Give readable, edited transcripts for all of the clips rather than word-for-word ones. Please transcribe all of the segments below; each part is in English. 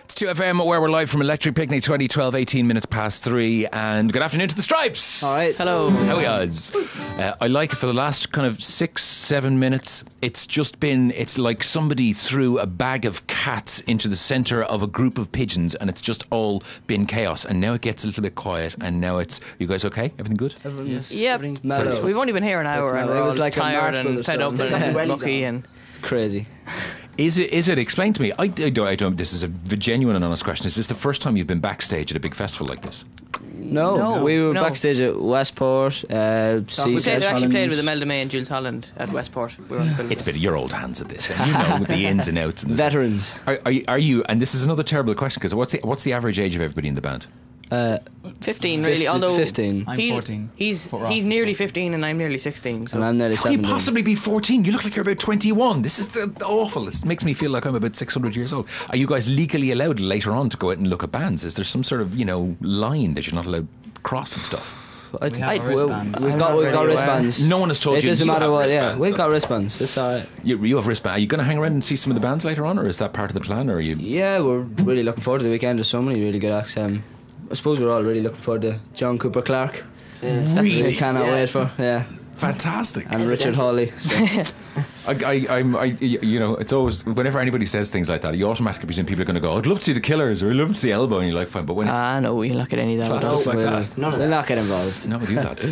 It's 2FM where we're live from Electric Picnic 2012, 18 minutes past 3. And good afternoon to the Stripes. All right. Hello. How are you? I like it for the last kind of 6-7 minutes. It's just been, it's like somebody threw a bag of cats into the centre of a group of pigeons and it's just all been chaos. And now it gets a little bit quiet and now it's, you guys okay? Everything good? Yep. We've only been here an hour and it we're was all like tired and fed up and lucky and... Crazy. Is it? Explain to me. I don't. This is a genuine and honest question. Is this the first time you've been backstage at a big festival like this? No, we were backstage at Westport. We actually played with Imelda May and Jules Holland at Westport. It's been your old hands at this. And you know the ins and outs. And veterans. Are you? And this is another terrible question because what's the average age of everybody in the band? 15 really, although 15. I'm 14. He's nearly 15 and I'm nearly 16. So. And I'm nearly How can 17. you possibly be 14? You look like you're about 21. This is awful. It makes me feel like I'm about 600 years old. Are you guys legally allowed later on to go out and look at bands? Is there some sort of, line that you're not allowed to cross and stuff? We have wristbands. We've got wristbands. No one has told you. It doesn't matter what. Yeah, wristbands, we've got wristbands. It's alright. You have wristbands. Are you going to hang around and see some of the bands later on, or is that part of the plan? Or are you? Yeah, we're really looking forward to the weekend. There's so many really good acts. I suppose we're all really looking forward to John Cooper Clarke. Really? Cannot wait for. Yeah. Fantastic. And Richard Hawley. So. It's always, whenever anybody says things like that, you automatically presume people are going to go, I'd love to see the Killers or I'd love to see Elbow, and you're like, fine, but when it's no, we'll not get any of that. stuff like that, We'll not get involved. No, we do that.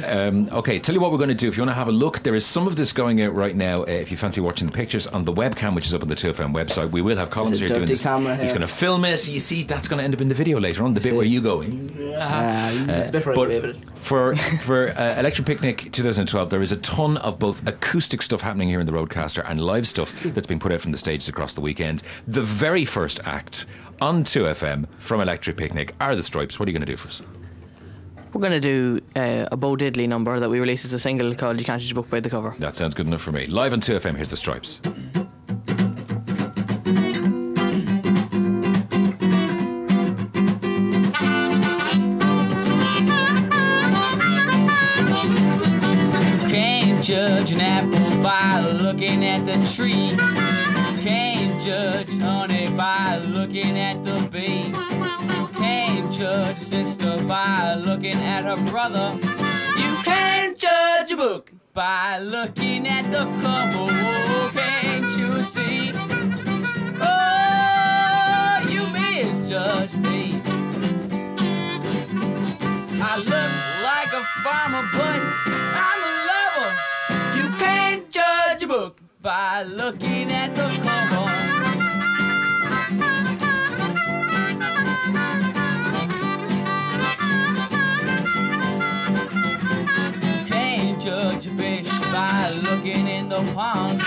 Okay, tell you what we're going to do. If you want to have a look, there is some of this going out right now. If you fancy watching the pictures on the webcam, which is up on the 2FM website, we will have Collins here doing this. Camera here. He's going to film it. You see, that's going to end up in the video later on, the bit where you go in. But for Electric Picnic 2012, there is a ton of both acoustic stuff happening here in the Roadcaster and live stuff that's been put out from the stages across the weekend. The very first act on 2FM from Electric Picnic are the Stripes. What are you going to do for us? We're going to do a Bo Diddley number that we released as a single called You Can't Judge a Book by the Cover. That sounds good enough for me. Live on 2FM, here's the Stripes. Judge an apple by looking at the tree. Can't judge honey by looking at the bee. Can't judge a sister by looking at her brother. You can't judge a book by looking at the cover. Oh, can't you see? Oh, you misjudge me. I look like a farmer, but I'm a lover. You can't judge a book by looking at the cover. You can't judge a fish by looking in the pond.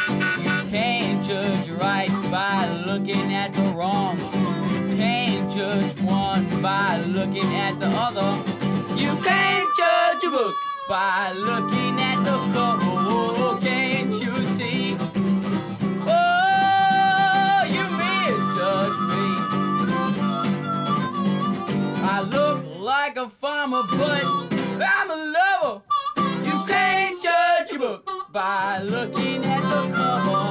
You can't judge right by looking at the wrong. You can't judge one by looking at the other. You can't judge a book by looking at the cover. Oh, can't you see? Oh, you misjudge me. I look like a farmer, but I'm a lover. You can't judge a book by looking at the cover.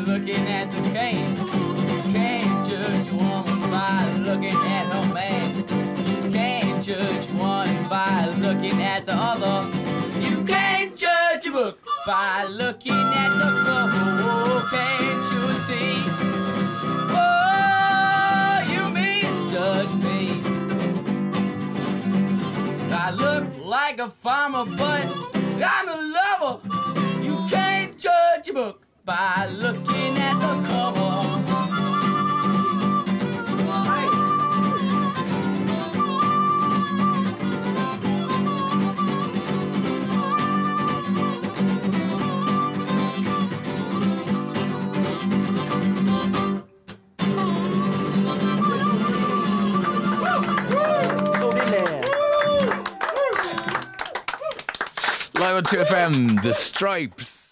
Looking at the cane. Can't judge a woman by looking at her man. You can't judge one by looking at the other. You can't judge a book by looking at the cover. Oh, can't you see? Oh, you misjudge me. I look like a farmer, but I'm a lover. You can't judge a book by looking at the cover. Live on 2FM, The Stripes.